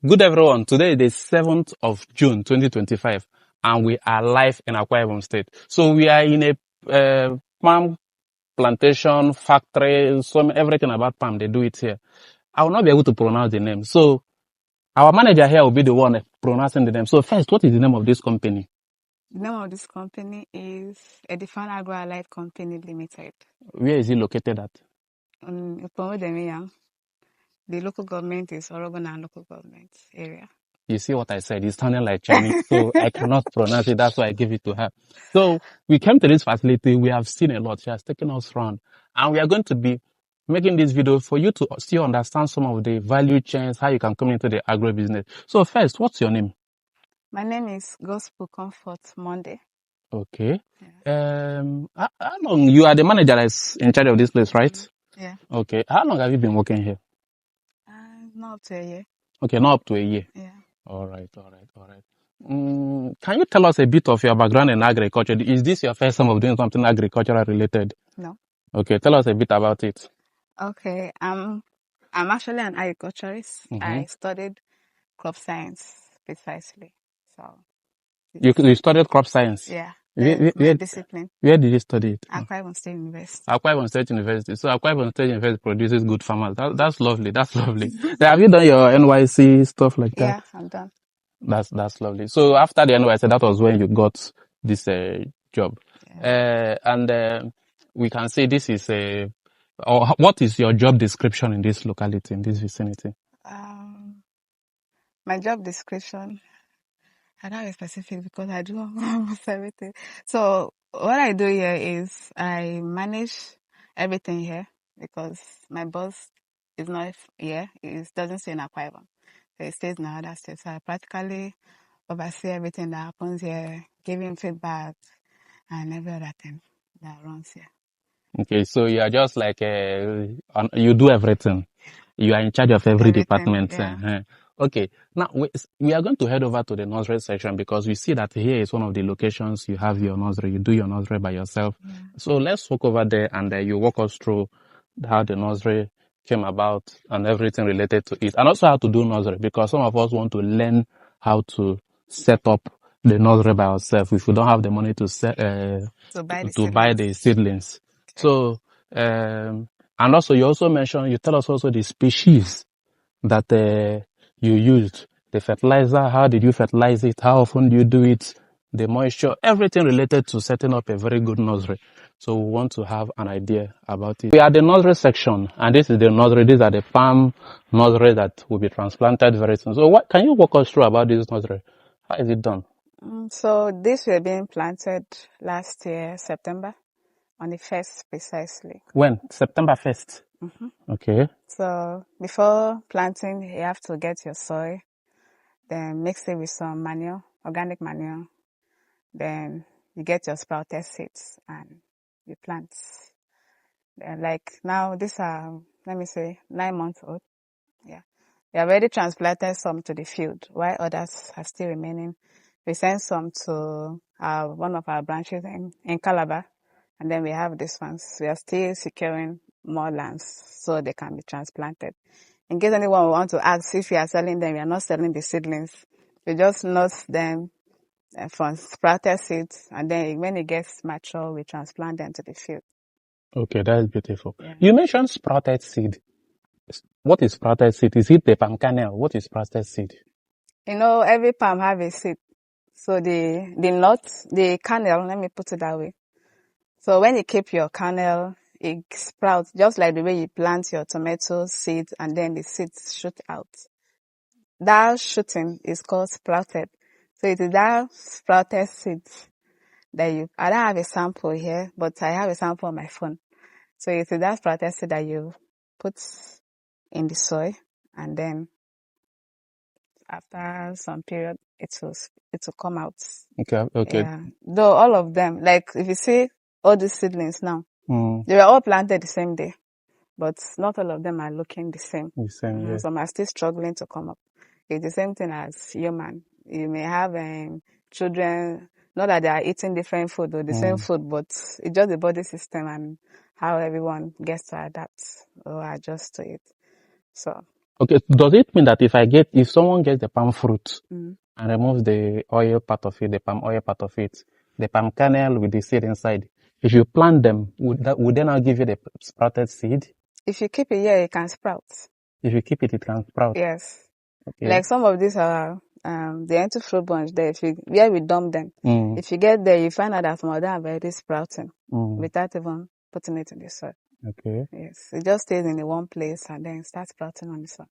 Good everyone, today is the 7th of June 2025 and we are live in Akwa Ibom State. So we are in a palm plantation factory, everything about palm, they do it here. I will not be able to pronounce the name. So our manager here will be the one pronouncing the name. So first, what is the name of this company? The name of this company is Edifan Agro-Allied Company Limited. Where is it located at? The local government is Oregon and local government area. You see what I said? It's sounding like Chinese, so I cannot pronounce it. That's why I give it to her. So we came to this facility. We have seen a lot. She has taken us around, and we are going to be making this video for you to still understand some of the value chains, how you can come into the agro business. So first, what's your name? My name is Gospel Comfort Monday. Okay. Yeah. How long you are the manager that's in charge of this place, right? Yeah. Okay. How long have you been working here? Not up to a year. Okay, not up to a year. Yeah. All right. Can you tell us a bit of your background in agriculture? Is this your first time of doing something agricultural related? No. Okay, tell us a bit about it. Okay, I'm actually an agriculturist. I studied crop science precisely. So you studied crop science? Yeah. Where discipline. Where did you study it? Akwa Ibom State University. Akwa Ibom State University. So Akwa Ibom State University produces good farmers. That's lovely. That's lovely. Have you done your NYC stuff like that? Yeah, I'm done. That's lovely. So after the NYC, that was when you got this job. Yeah. And we can say this is what is your job description in this locality, in this vicinity? My job description, I don't have a specific because I do almost everything. So what I do here is I manage everything here because my boss is not here. He doesn't stay in Akwa Ibom. So he stays in another state. So I practically oversee everything that happens here, giving feedback and every other thing that runs here. Okay, so you are just like, you do everything. You are in charge of every department. Yeah. Okay, now we are going to head over to the nursery section because we see that here is one of the locations you have your nursery. You do your nursery by yourself. Yeah. So let's walk over there and you walk us through how the nursery came about and everything related to it. And also how to do nursery because some of us want to learn how to set up the nursery by ourselves if we don't have the money to buy the seedlings. Okay. So, and also you also mentioned, you tell us also the species that you used, the fertilizer, how did you fertilize it, how often do you do it, the moisture, everything related to setting up a very good nursery. So we want to have an idea about it. We are the nursery section, and this is the nursery. These are the palm nursery that will be transplanted very soon. So what can you walk us through about this nursery? How is it done? So this were being planted last year, September, on the 1st precisely. When? September 1st? Okay. So before planting, you have to get your soil, then mix it with some manure, organic manure. Then you get your sprouted seeds and you plant. Like now, these are, let me say, 9 months old. Yeah. We have already transplanted some to the field, while others are still remaining. We sent some to one of our branches in Calabar, and then we have these ones. We are still securing more lands so they can be transplanted. In case anyone will want to ask if we are selling them, we are not selling the seedlings. We just nurse them from sprouted seeds, and then when it gets mature, we transplant them to the field. Okay, that is beautiful. Yeah. You mentioned sprouted seed. What is sprouted seed? Is it the palm kernel? What is sprouted seed? You know, every palm have a seed. So the nuts, the kernel, let me put it that way. So when you keep your kernel, it sprouts just like the way you plant your tomato seeds and then the seeds shoot out. That shooting is called sprouted. So it is that sprouted seeds that I don't have a sample here, but I have a sample on my phone. So it is that sprouted seed that you put in the soil, and then after some period, it will come out. Okay. Yeah. Though all of them, like if you see all these seedlings now, they were all planted the same day, but not all of them are looking the same. Yeah. Some are still struggling to come up. It's the same thing as human. You may have children, not that they are eating different food or the same food, but it's just the body system and how everyone gets to adapt or adjust to it. So. Okay, does it mean that if someone gets the palm fruit Mm. and removes the oil part of it, the palm oil part of it, the palm kernel with the seed inside, if you plant them, would they now give you the sprouted seed? If you keep it here, it can sprout. If you keep it, it can sprout. Yes. Okay. Like some of these are the empty fruit bunch there. Where we dump them, Mm. if you get there, you find out that some of them are already sprouting Mm. without even putting it in the soil. Okay. Yes, it just stays in the one place and then starts sprouting on the soil.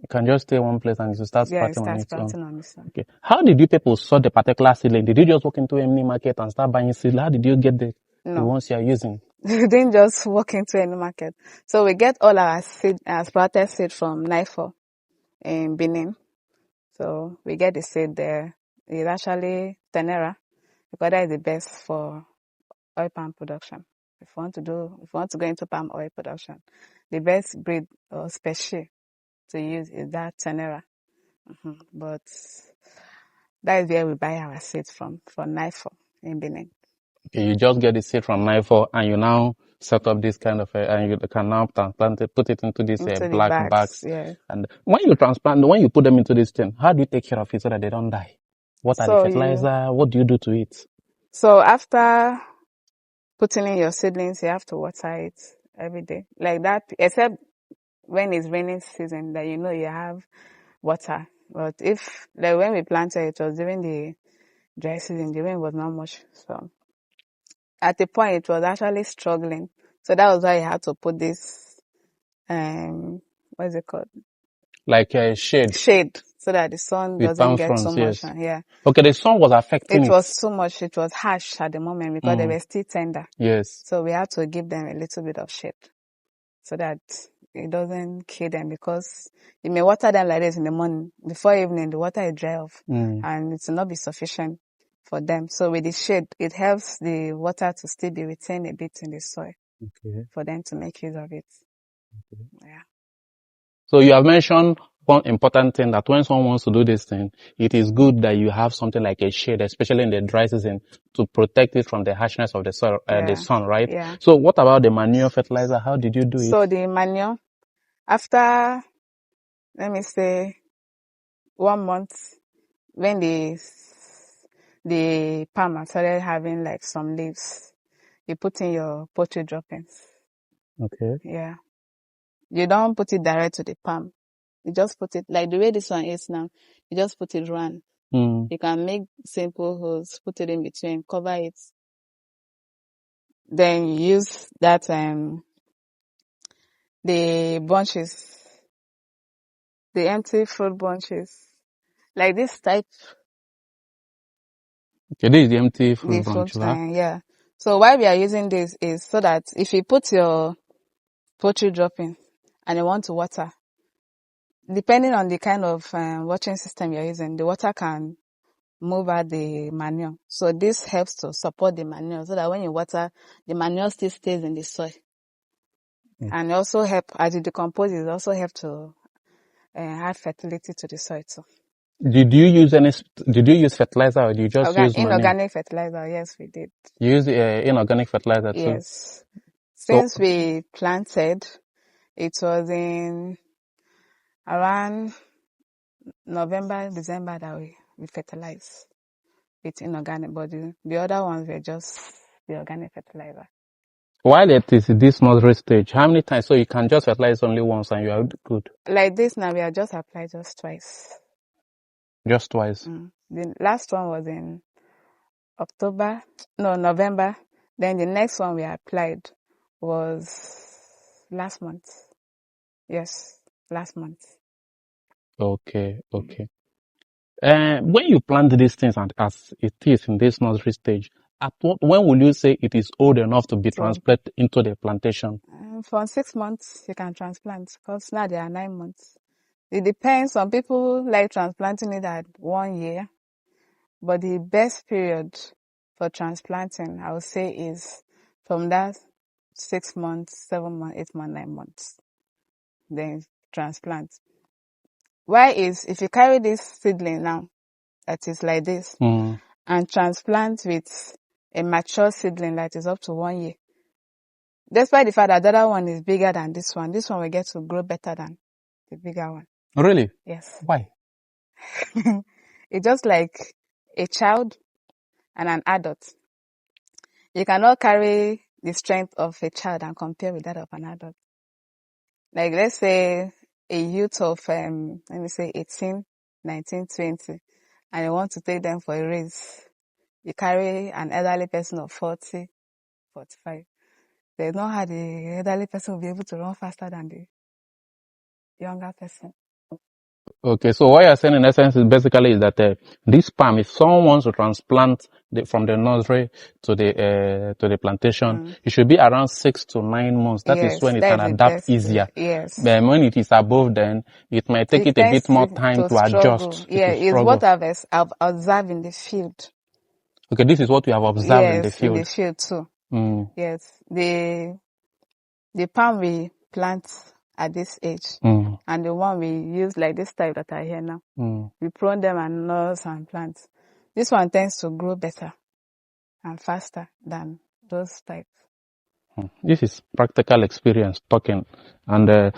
It can just stay one place and it will start Yeah, it sprouting on starts its own. sprouting on the soil. Okay. How did you people sort the particular seedling? Did you just walk into a mini market and start buying seeds? How did you get the ones you are using? We didn't just walk into any market. So we get all our sprouted seed from NIFO in Benin. So we get the seed there. It's actually Tenera because that is the best for oil palm production. If you want to go into palm oil production, the best breed or species to use is that Tenera. But that is where we buy our seeds from NIFO in Benin. Okay, you just get the seed from NIFO and you now set up this kind of, and you can now transplant it, put it into these Into the black bags. yeah. And when you put them into this thing, how do you take care of it so that they don't die? What are the fertilizer? What do you do to it? So after putting in your seedlings, you have to water it every day. Like that, except when it's raining season that you have water. But when we planted, it was during the dry season, the rain was not much. So at the point, it was actually struggling. So that was why I had to put this, what is it called? Like a shade. Shade, so that the sun doesn't get too much. Yeah. Okay, the sun was affecting it. It was too much. It was harsh at the moment because they were still tender. Yes. So we had to give them a little bit of shade so that it doesn't kill them, because you may water them like this in the morning. Before evening, the water is dry off and it will not be sufficient for them. So with the shade, it helps the water to still be retained a bit in the soil for them to make use of it. Okay. Yeah. So you have mentioned one important thing, that when someone wants to do this thing, it is good that you have something like a shade, especially in the dry season, to protect it from the harshness of the soil, the sun, right? Yeah. So what about the manure fertilizer? How did you do it? So the manure, after, let me say, 1 month, when the palm started having like some leaves, you put in your poultry droppings. Okay. Yeah. You don't put it direct to the palm. You just put it like the way this one is now. You just put it round. You can make simple holes, put it in between, cover it. Then you use that the bunches, the empty fruit bunches, like this type. Okay, this is the empty fruit bunch, yeah. So why we are using this is so that if you put your poultry dropping and you want to water, depending on the kind of watering system you're using, the water can move out the manure. So this helps to support the manure so that when you water, the manure still stays in the soil. And also help, as it decomposes, it also help to add fertility to the soil too. Did you use fertilizer, or did you just use manure? Inorganic fertilizer, yes, we did. You used inorganic fertilizer too? Yes. Since we planted, it was in around November, December that we fertilized with inorganic, but the other ones were just the organic fertilizer. While it is this nursery stage, how many times? So you can just fertilize only once and you are good? Like this now, we are just applied just twice. Just twice? The last one was in November. Then the next one we applied was last month. Yes, last month. Okay. When you plant these things and as it is in this nursery stage, when will you say it is old enough to be transplanted into the plantation? For 6 months, you can transplant, because now they are 9 months. It depends. Some people like transplanting it at 1 year, but the best period for transplanting, I would say, is from that 6 months, 7 months, 8 months, 9 months. Then transplant. Why is, if you carry this seedling now, that is like this, and transplant with a mature seedling that is up to 1 year, despite the fact that the other one is bigger than this one will get to grow better than the bigger one. Really? Yes. Why? It's just like a child and an adult. You cannot carry the strength of a child and compare with that of an adult. Like, let's say a youth of, let me say 18, 19, 20, and you want to take them for a race. You carry an elderly person of 40, 45. There's no how the elderly person will be able to run faster than the younger person. Okay, so what you're saying in essence is basically is that this sperm, if someone wants to transplant from the nursery to the plantation, it should be around 6 to 9 months. That is Yes, when it that can is the adapt best. easier. Yes. When it is above, then it might take It it a bit tends more time to to struggle. adjust. It Yeah, will it's what struggle. I've observed in the field. Okay, this is what we have observed in the Yes, in the field. field too. Mm, Yes, the palm we plant at this age mm, and the one we use like this type that are here now, mm. we prune them and nurse and plant. This one tends to grow better and faster than those types. This is practical experience talking. And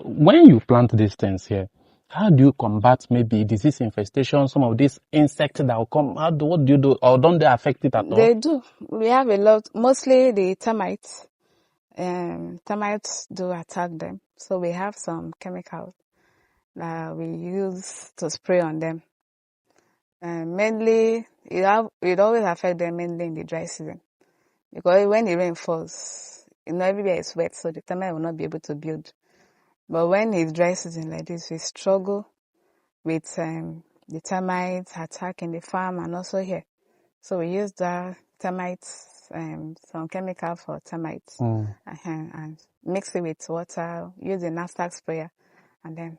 when you plant these things here, how do you combat maybe disease infestation, some of these insects that will come? What do you do? Or don't they affect it at all? They do. We have a lot, mostly the termites. Termites do attack them. So we have some chemicals that we use to spray on them. Mainly, it always affect them mainly in the dry season. Because when the rain falls, everywhere is wet, so the termite will not be able to build. But when it's dry season like this, we struggle with the termites attacking the farm and also here. So we use the termites, some chemical for termites, and mix it with water, use a NASDAQ sprayer, and then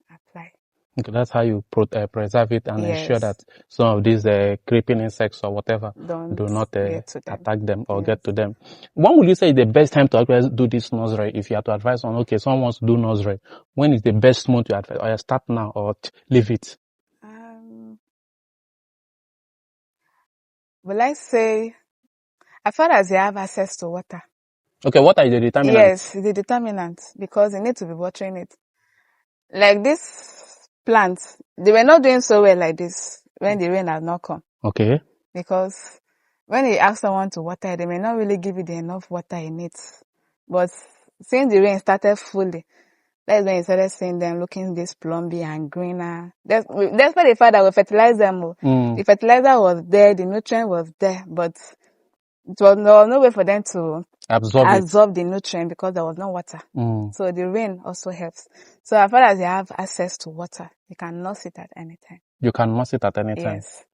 apply. Okay, that's how you preserve it and ensure Yes, that some of these creeping insects or whatever don't do not get to them. attack them or Yes. get to them. When would you say is the best time to actually do this nursery? If you have to advise on, okay, someone wants to do nursery, when is the best month to advise? Or you start now or leave it? Will I say, as far as you have access to water? Okay, what are the determinants? Yes, the determinant, because you need to be watering it. Like this plant, they were not doing so well like this when the rain had not come. Okay. Because when you ask someone to water it, they may not really give you the enough water it needs. But since the rain started fully, that's when you started seeing them looking this plumpy and greener. That's why the fact that we fertilized them. The fertilizer was there, the nutrient was there, but it was no way for them to absorb the nutrient because there was no water. So the rain also helps. So as far as you have access to water, you can nurse it at any time. You can nurse it at any time. Yes.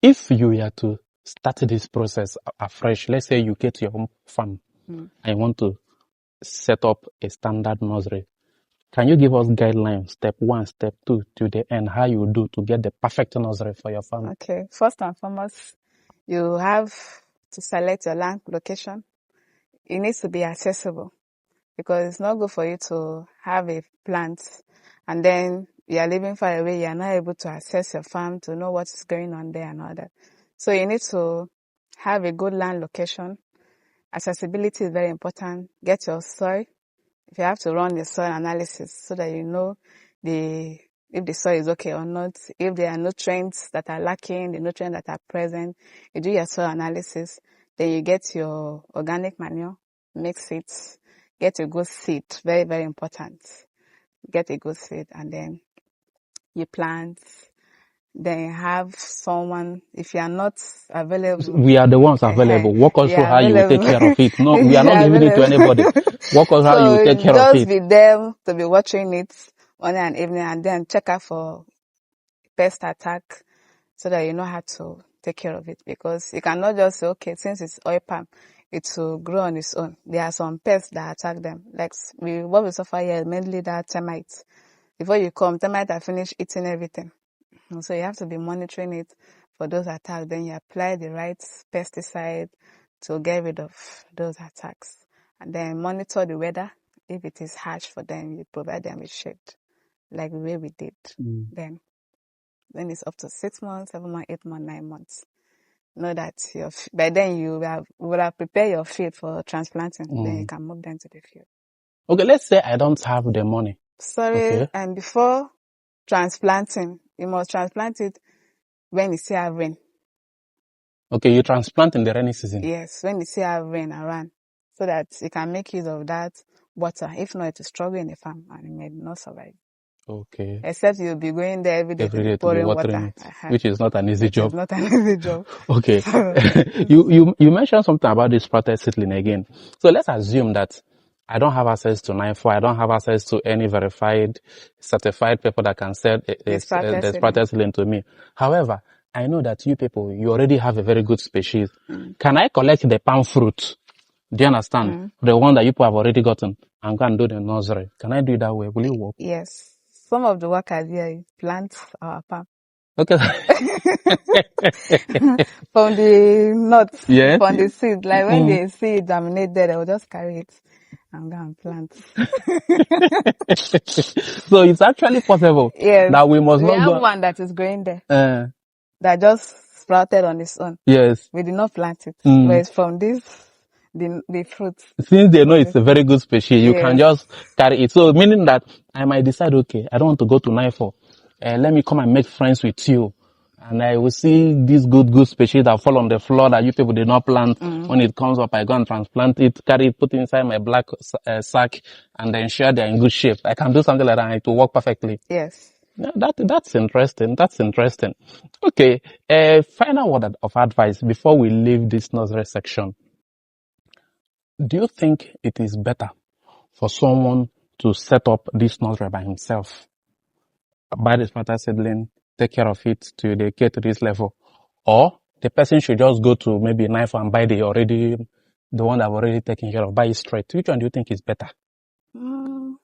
If you were to start this process afresh, let's say you get your own farm and you want to set up a standard nursery, can you give us guidelines, step 1, step 2 to the end, how you do to get the perfect nursery for your farm? Okay. First and foremost, you have to select your land location. It needs to be accessible because it's not good for you to have a plant and then you are living far away. You are not able to access your farm to know what is going on there and all that. So you need to have a good land location. Accessibility is very important. Get your soil. If you have to run the soil analysis so that you know if the soil is okay or not, if there are nutrients that are lacking, the nutrients that are present, you do your soil analysis, then you get your organic manure, mix it, get a good seed, very, very important. Get a good seed and then you plant. Then have someone, if you are not available. We are the ones available. Walk us through how you will take care of it. No, If we are you not giving it to anybody. Walk us how you will take care of just it. be there to be watching it morning and evening and then check out for pest attack so that you know how to take care of it. Because you cannot just say, okay, since it's oil palm, it will grow on its own. There are some pests that attack them. Like what we suffer here is mainly that termites. Before you come, termites are finished eating everything. So you have to be monitoring it for those attacks. Then you apply the right pesticide to get rid of those attacks. And then monitor the weather. If it is harsh for them, you provide them with shade, like the way we did. Then it's up to 6 months, 7 months, 8 months, 9 months. Know that by then you will have prepared your field for transplanting. Then you can move them to the field. Okay, let's say I don't have the money Sorry, Okay. and before transplanting, you must transplant it when you see a rain. Okay, you transplant in the rainy season. Yes, when you see a rain around, so that you can make use of that water. If not, it will struggle in the farm and it may not survive. Okay. Except you'll be going there every day to Every be day to be pouring watering water, it, which is not an easy which is job. not an easy job. Okay. So, You mentioned something about this sprouted seedling again. So let's assume that I don't have access to 94. I don't have access to any verified, certified people that can sell this sprouted the seedling. sprouted seedling to me. However, I know that you people, you already have a very good species. Mm. Can I collect the palm fruit? Do you understand? Mm. The one that you people have already gotten and go and do the nursery. Can I do it that way? Will it work? Yes. Some of the workers here plant our palm. Okay. From the nuts, Yes. from the seed. Like when Mm. they see it germinate there, they will just carry it and go and plant. So it's actually possible Yes. that we must We not have go. one that is growing there that just sprouted on its own. Yes. We did not plant it, but Mm. it's from this, the fruit. Since they know From it's this. a very good species, you can Yes. just carry it. So meaning that I might decide, okay, I don't want to go to Nifo. Let me come and make friends with you. And I will see these good species that fall on the floor that you people did not plant. When it comes up, I go and transplant it, carry it, put it inside my black sack, and then ensure they're in good shape. I can do something like that and it will work perfectly. Yes. Yeah, that's interesting. That's interesting. Okay. Final word of advice before we leave this nursery section. Do you think it is better for someone to set up this nursery by himself, buy the starter seedling, take care of it till they get to this level, or the person should just go to maybe knife and buy the one that I've already taken care of, buy it straight? Which one do you think is better? Mm,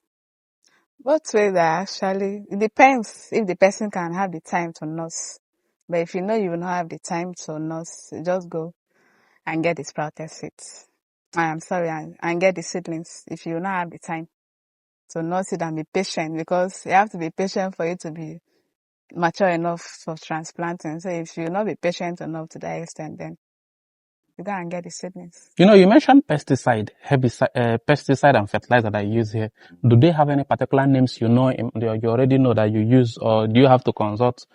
both ways are actually, it depends if the person can have the time to nurse. But if you know you will not have the time to nurse, just go and get the sprouted seeds. I'm sorry, and get the seedlings if you will not have the time to nurse it and be patient, because you have to be patient for it to be mature enough for transplanting. So if you will not be patient enough to that extent, then you go and get the seedlings. You know, you mentioned pesticide, herbicide, pesticide and fertilizer that you use here. Do they have any particular names you know, you already know that you use, or do you have to consult?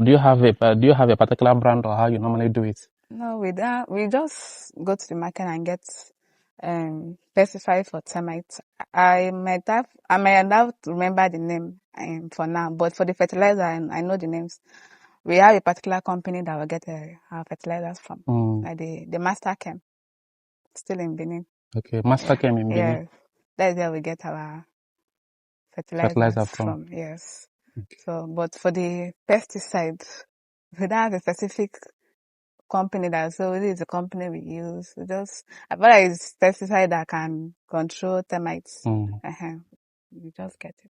Do you have a particular brand or how you normally do it? No, we just go to the market and get pesticide for termites. I might have to remember the name for now, but for the fertilizer, I know the names. We have a particular company that will get our fertilizers from, like the Master Chem, still in Benin. Okay, Master came in Benin. Yeah, that's where we get our fertilizers Fertilizer from. from. Yes. Okay. So, but for the pesticides, we don't have a specific company that, so this is the company we use. We just, I feel like it's pesticide that can control termites. You just get it.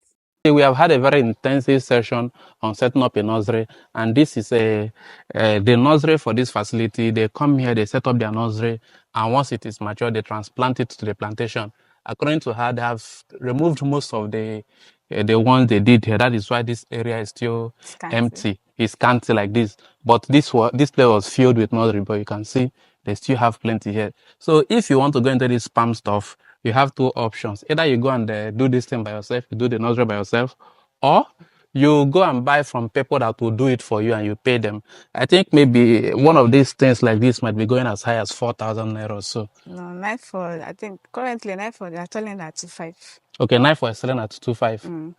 We have had a very intensive session on setting up a nursery, and this is the nursery for this facility. They come here, they set up their nursery, and once it is mature, they transplant it to the plantation. According to her, they have removed most of the ones they did here. That is why this area is still empty. It's scanty like this. But this place was filled with nursery, but you can see they still have plenty here. So if you want to go into this spam stuff, you have two options. Either you go and do this thing by yourself, you do the nursery by yourself, or you go and buy from people that will do it for you and you pay them. I think maybe one of these things like this might be going as high as 4,000 naira or so. No, knife for, I think currently knife for, they're selling at 2.5. Okay, knife for selling at 2.5.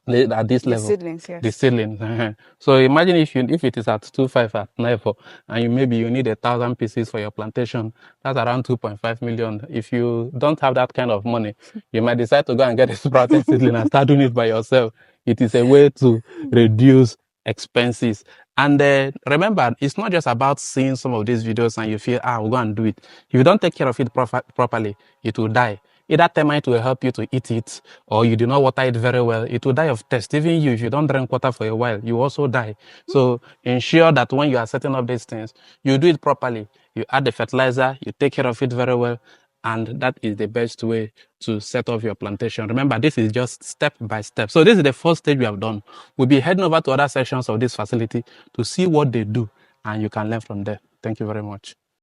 At this The level, seedlings, yes. the seedlings. So imagine if it is at 2.5 at level, and you need 1,000 pieces for your plantation. That's around 2.5 million. If you don't have that kind of money, you might decide to go and get a sprouted seedling and start doing it by yourself. It is a way to reduce expenses. And remember, it's not just about seeing some of these videos and you feel, we'll go and do it. If you don't take care of it properly, it will die. Either termite will help you to eat it, or you do not water it very well, it will die of thirst. Even you, if you don't drink water for a while, you also die. So ensure that when you are setting up these things, you do it properly. You add the fertilizer, you take care of it very well, and that is the best way to set up your plantation. Remember, this is just step by step. So this is the first stage we have done. We'll be heading over to other sections of this facility to see what they do, and you can learn from there. Thank you very much.